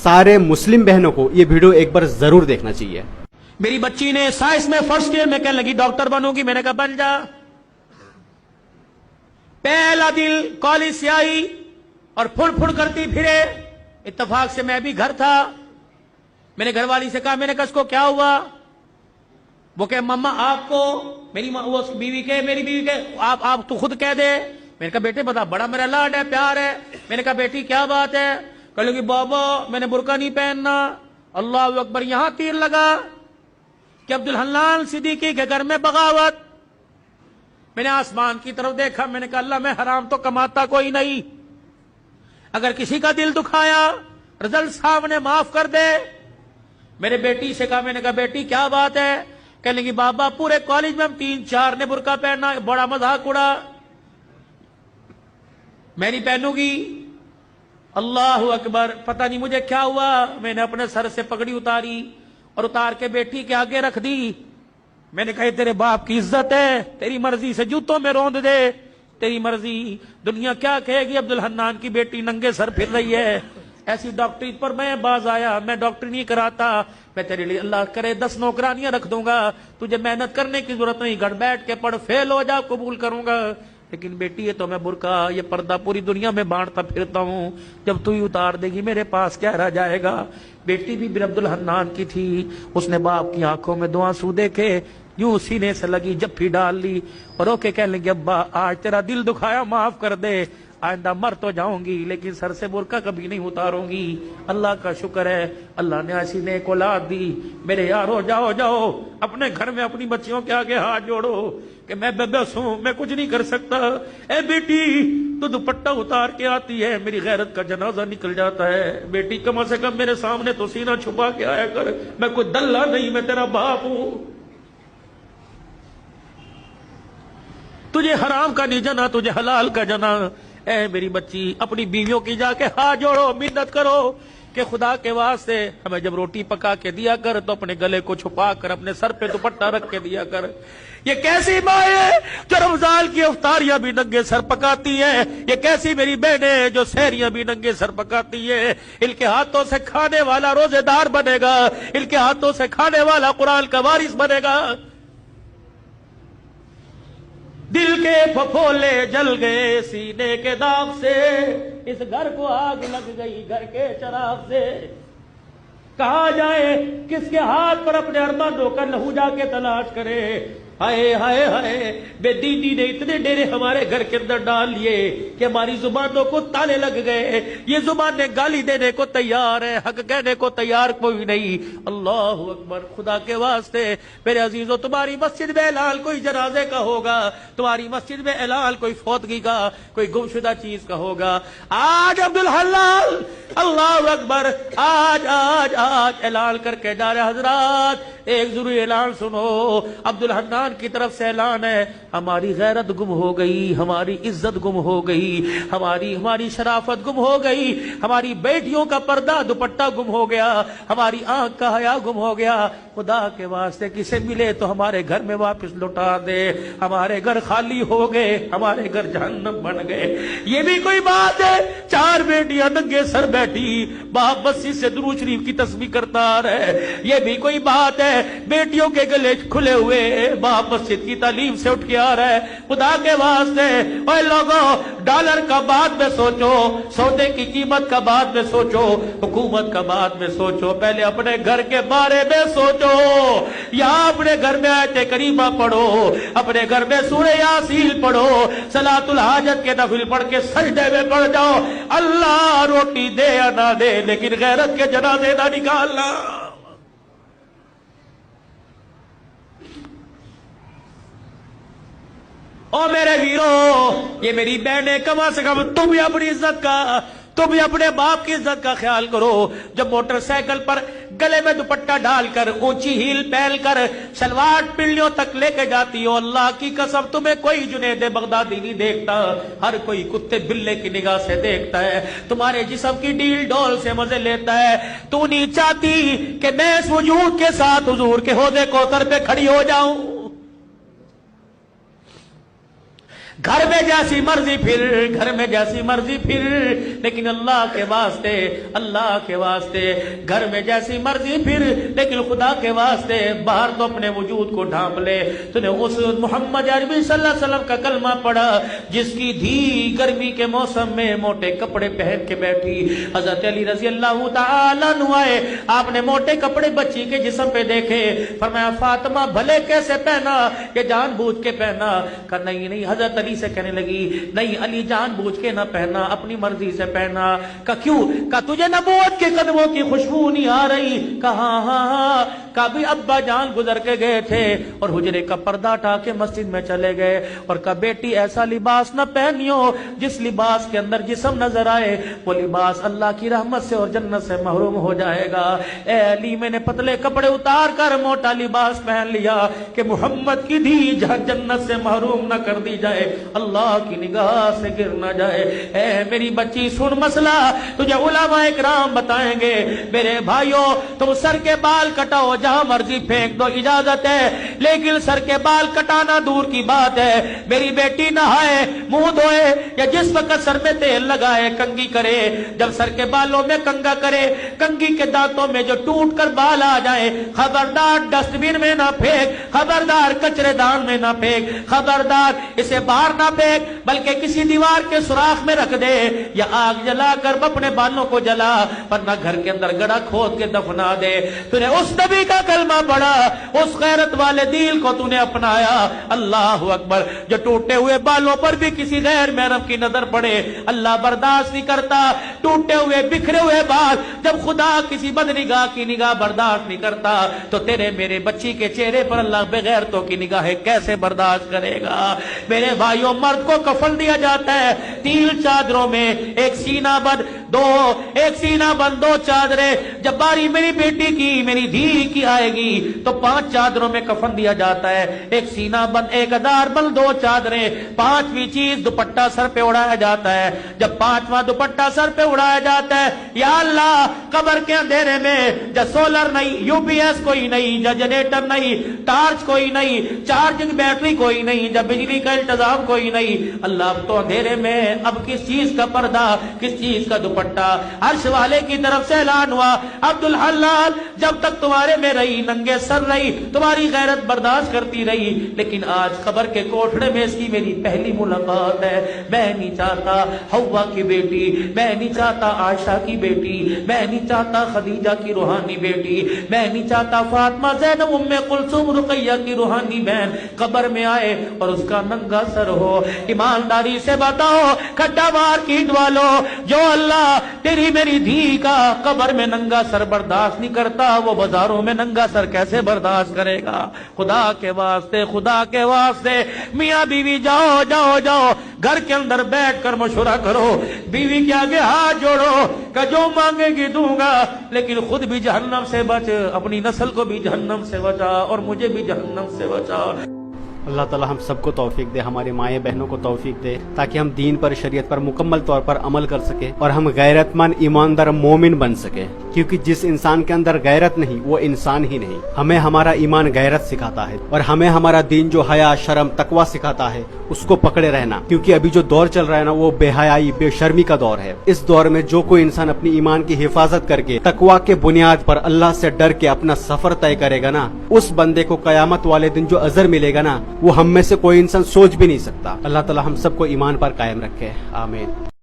सारे मुस्लिम बहनों को ये वीडियो एक बार जरूर देखना चाहिए। मेरी बच्ची ने साइंस में फर्स्ट ईयर में कहने लगी डॉक्टर बनूंगी, मैंने कहा बन जा। पहला दिन कॉलेज से आई और फुड़ करती फिरे। इत्तेफाक से मैं भी घर था। मैंने घरवाली से कहा, मैंने कहा इसको क्या हुआ? वो कहे मम्मा आपको, मेरी वो बीवी के, मेरी बीवी के, आप तो खुद कह दे। मैंने कहा बेटे बता, बड़ा मेरा लाड है, प्यार है। मैंने कहा बेटी क्या बात है? कह लगी बाबा मैंने बुर्का नहीं पहनना। अल्लाह अकबर। यहां तीर लगा कि अब्दुल हन्नान सिद्दीकी के घर में बगावत। मैंने आसमान की तरफ देखा, मैंने कहा अल्लाह मैं हराम तो कमाता कोई नहीं, अगर किसी का दिल दुखाया रिजल्ट सामने माफ कर दे। मेरे बेटी से कहा, मैंने कहा बेटी क्या बात है? कहने लगी बाबा पूरे कॉलेज में हम 3-4 ने बुर्का पहना, बड़ा मजाक उड़ा, मैं नहीं पहनूंगी। अल्लाह अकबर। पता नहीं मुझे क्या हुआ, मैंने अपने सर से पगड़ी उतारी और उतार के बेटी के आगे रख दी। मैंने कहा तेरे बाप की इज्जत है, तेरी मर्जी से जूतों में रौंद दे, तेरी मर्जी। दुनिया क्या कहेगी अब्दुल हन्नान की बेटी नंगे सर फिर रही है। ऐसी डॉक्टरी पर मैं बाज आया, मैं डॉक्टरी नहीं कराता, मैं तेरे लिए अल्लाह करे 10 नौकरानियां रख दूंगा, तुझे मेहनत करने की जरूरत नहीं, घर बैठ के पढ़, फेल हो जा कबूल करूंगा। लेकिन बेटी ये तो मैं बुर्का ये पर्दा पूरी दुनिया में बांटता फिरता हूं, जब तू ही उतार देगी मेरे पास क्या रह जाएगा? बेटी भी अब्दुल हन्नान की थी, उसने बाप की आंखों में 2 आंसू देखे, यूं सीने से लगी जप्फी डाल ली और ओके कहने लगी अब्बा आज तेरा दिल दुखाया माफ कर दे, आइंदा मर तो जाऊंगी लेकिन सर से बुर्का कभी नहीं उतारूंगी। अल्लाह का शुक्र है अल्लाह ने ऐसी नेक औलाद दी। मेरे यारो जाओ अपने घर में अपनी बच्चियों के आगे हाथ जोड़ो कि मैं बेबस हूं, मैं कुछ नहीं कर सकता। ए बेटी तो दुपट्टा उतार के आती है, मेरी गैरत का जनाजा निकल जाता है। बेटी कम से कम मेरे सामने तो सीना छुपा के आया कर, मैं कोई दल्ला नहीं, मैं तेरा बाप हूं। तुझे हराम का नहीं जना, तुझे हलाल का जना। ए मेरी बच्ची अपनी बीवियों की जाके हाथ जोड़ो, मिन्नत करो कि खुदा के वास्ते हमें जब रोटी पका के दिया कर तो अपने गले को छुपा कर अपने सर पे दुपट्टा रख के दिया कर। ये कैसी माँ है जो रमजान की इफ्तारियां भी नंगे सर पकाती है? ये कैसी मेरी बहनें जो सहरियां भी नंगे सर पकाती है? इनके हाथों से खाने वाला रोजेदार बनेगा, इनके हाथों से खाने वाला कुरान का वारिस बनेगा। दिल के फफोले जल गए सीने के दाग से, इस घर को आग लग गई घर के चराग से। कहा जाए किसके हाथ पर अपने अरमानों का लहू जाके तलाश करे। हाय हाय हाय बेदीनी ने इतने डेरे हमारे घर के अंदर डाल लिए कि हमारी जुबानों को ताले लग गए। ये जुबानें गाली देने को तैयार है, हक कहने को तैयार कोई नहीं। अल्लाह अकबर। खुदा के वास्ते मेरे अजीजों तुम्हारी मस्जिद में ऐलान कोई जनाजे का होगा, तुम्हारी मस्जिद में ऐलान कोई फौतगी का, कोई गुमशुदा चीज का होगा। आज अब्दुल हलाल अल्लाह अकबर आज आज आज ऐलान करके जा रहे हजरात। एक जरूरी ऐलान सुनो, अब्दुल हन्नान की तरफ से ऐलान है, हमारी गैरत गुम हो गई, हमारी इज्जत गुम हो गई, हमारी शराफत गुम हो गई, हमारी बेटियों का पर्दा दुपट्टा गुम हो गया, हमारी आंख का हया गुम हो गया। खुदा के वास्ते किसे मिले तो हमारे घर में वापस लौटा दे। हमारे घर खाली हो गए, हमारे घर जहन्नम बन गए। ये भी कोई बात है? 4 बेटियां नंगे सर बैठी, बाप मस्जिद से दुरूद शरीफ की तस्बीह करता रहे। ये भी कोई बात है? बेटियों के गले खुले हुए, बाप मस्जिद की तालीम से उठ के आ रहा है। खुदा के वास्ते ओए लोगों डॉलर का बाद में सोचो, सौदे की कीमत का बाद में सोचो, हुकूमत का बाद में सोचो, पहले अपने घर के बारे में सोचो। या अपने घर में आयत करीमा पढ़ो, अपने घर में सूरह यासीन पढ़ो, सलातुल हाजत के नफिल पढ़ के सजदे में पड़ जाओ। अल्लाह रोटी दे या ना दे लेकिन गैरत के जनाजे ना निकालना। ओ मेरे वीरों, ये मेरी बहनें कम से कम तुम भी अपनी इज्जत का, तुम भी अपने बाप की इज्जत का ख्याल करो। जब मोटरसाइकिल पर गले में दुपट्टा डालकर ऊंची हील पहन कर सलवार पिल्लियों तक लेके जाती हो, अल्लाह की कसम तुम्हें कोई जुनैद बगदादी नहीं देखता, हर कोई कुत्ते बिल्ले की निगाह से देखता है, तुम्हारे जिस्म की डील डोल से मजे लेता है। तू नहीं चाहती कि मैं इस वजूद के साथ हुजूर के हौज़े कौसर पे खड़ी हो जाऊं। گھر میں جیسی مرضی پھر، گھر میں جیسی مرضی پھر، لیکن اللہ کے واسطے، اللہ کے واسطے گھر میں جیسی مرضی پھر، لیکن خدا کے واسطے باہر تو اپنے وجود کو ڈھانپ لے۔ تو نے اس محمد عربی صلی اللہ علیہ وسلم کا کلمہ پڑھا جس کی دھی گرمی کے موسم میں موٹے کپڑے پہن کے بیٹھی۔ حضرت علی رضی اللہ تعالیٰ عنہ آئے، آپ نے موٹے کپڑے بچی کے جسم پہ دیکھے، فرمایا فاطمہ بھلے کیسے پہنا، یہ جان بوجھ کے پہنا؟ کہا نہیں نہیں۔ حضرت علی سے کہنے لگی نہیں علی جان بوجھ کے نہ پہنا، اپنی مرضی سے پہنا۔ کہا کیوں؟ کہا تجھے نبوت کے قدموں کی خوشبو نہیں آ رہی؟ کہا ہاں ہاں۔ کہا بھی ابا جان گزر کے گئے تھے اور حجرے کا پردہ ہٹا کے مسجد میں چلے گئے، اور کہا بیٹی ایسا لباس نہ پہنیو جس لباس کے اندر جسم نظر آئے، وہ لباس اللہ کی رحمت سے اور جنت سے محروم ہو جائے گا۔ اے علی میں نے پتلے کپڑے اتار کر موٹا لباس پہن لیا کہ محمد کی دھی جنت سے محروم نہ کر دی جائے، اللہ کی نگاہ سے گر نہ جائے۔ اے میری بچی سن مسئلہ تجھے علماء اکرام بتائیں گے۔ میرے بھائیوں تم سر کے بال کٹاؤ جہاں مرضی پھینک دو، اجازت ہے، لیکن سر کے بال کٹانا دور کی بات ہے۔ میری بیٹی نہائے، منہ دھوئے یا جس وقت سر میں تیل لگائے کنگھی کرے، جب سر کے بالوں میں کنگا کرے، کنگھی کے دانتوں میں جو ٹوٹ کر بال آ جائے، خبردار ڈسٹ بن میں نہ پھینک، خبردار کچرے دان میں نہ پھینک، خبردار اسے باہر نہ پھینک، بلکہ کسی دیوار کے سوراخ میں رکھ دے یا آگ جلا کر اپنے بالوں کو جلا، ورنہ گھر کے اندر گڑھا کھود کے دفنا دے۔ تو نے اس نبی کا کلمہ پڑھا، اس غیرت والے دین کو تو نے اپنایا۔ اللہ اکبر۔ جو ٹوٹے ہوئے بالوں پر بھی کسی غیر محرم کی نظر پڑے اللہ برداشت نہیں کرتا۔ ٹوٹے ہوئے بکھرے ہوئے بال جب خدا کسی بدنگاہ کی نگاہ برداشت نہیں کرتا تو تیرے میرے بچی کے چہرے پر اللہ بغیرتوں کی نگاہیں کیسے برداشت کرے گا؟ میرے بھائیوں مرد کو کفن دیا جاتا ہے 3 چادروں میں، ایک سینہ بند دو چادریں۔ جب باری میری بیٹی کی میری دھی کی آئے گی تو 5 چادروں میں کفن دیا جاتا ہے، ایک سینہ بند، ایک ادار بند، 2 چادریں، 5ویں چیز دوپٹہ سر پہ اڑایا جاتا ہے۔ جب 5واں دوپٹہ سر پہ اڑایا جاتا ہے، یا اللہ قبر کے اندھیرے میں جب سولر نہیں، یو پی ایس کوئی نہیں، جب جنریٹر نہیں، ٹارچ کوئی نہیں، چارجنگ بیٹری کوئی نہیں، جب بجلی کا انتظام کوئی نہیں، اللہ اب تو اندھیرے میں اب کس چیز کا پردہ، کس چیز کا دوپٹہ؟ عرش والے کی طرف سے اعلان ہوا عبدالحلال جب تک تمہارے میں رہی ننگے سر رہی، تمہاری غیرت برداشت کرتی رہی، لیکن آج قبر کے کوٹھڑے میں اس کی میری پہلی ملاقات ہے۔ میں نہیں چاہتا حوا کی بیٹی، میں نہیں چاہتا عائشہ کی بیٹی، میں نہیں چاہتا خدیجہ کی روحانی بیٹی، میں نہیں چاہتا فاطمہ زینب ام کلثوم رقیہ کی روحانی بہن قبر میں آئے اور اس کا ننگا سر ہو۔ ایمانداری سے بتاؤ کھڈا مار کی ڈوالو، جو اللہ تیری میری دھی کا قبر میں ننگا سر برداشت نہیں کرتا، وہ بازاروں میں ننگا سر کیسے برداشت کرے گا؟ خدا کے واسطے، خدا کے واسطے میاں بیوی جاؤ جاؤ جاؤ گھر کے اندر بیٹھ کر مشورہ کرو، بیوی کے آگے ہاتھ جوڑو کہ جو مانگے گی دوں گا، لیکن خود بھی جہنم سے بچ، اپنی نسل کو بھی جہنم سے بچا اور مجھے بھی جہنم سے بچا۔ اللہ تعالی ہم سب کو توفیق دے، ہماری مائیں بہنوں کو توفیق دے، تاکہ ہم دین پر، شریعت پر مکمل طور پر عمل کر سکیں اور ہم غیرت مند ایماندار مومن بن سکیں، کیونکہ جس انسان کے اندر غیرت نہیں وہ انسان ہی نہیں۔ ہمیں ہمارا ایمان غیرت سکھاتا ہے اور ہمیں ہمارا دین جو حیا، شرم، تقوی سکھاتا ہے اس کو پکڑے رہنا، کیونکہ ابھی جو دور چل رہا ہے نا وہ بے حیائی، بے شرمی کا دور ہے۔ اس دور میں جو کوئی انسان اپنی ایمان کی حفاظت کر کے تقوی کے بنیاد پر اللہ سے ڈر کے اپنا سفر طے کرے گا نا، اس بندے کو قیامت والے دن جو اجر ملے گا نا وہ ہم میں سے کوئی انسان سوچ بھی نہیں سکتا۔ اللہ تعالی ہم سب کو ایمان پر قائم رکھے، آمین۔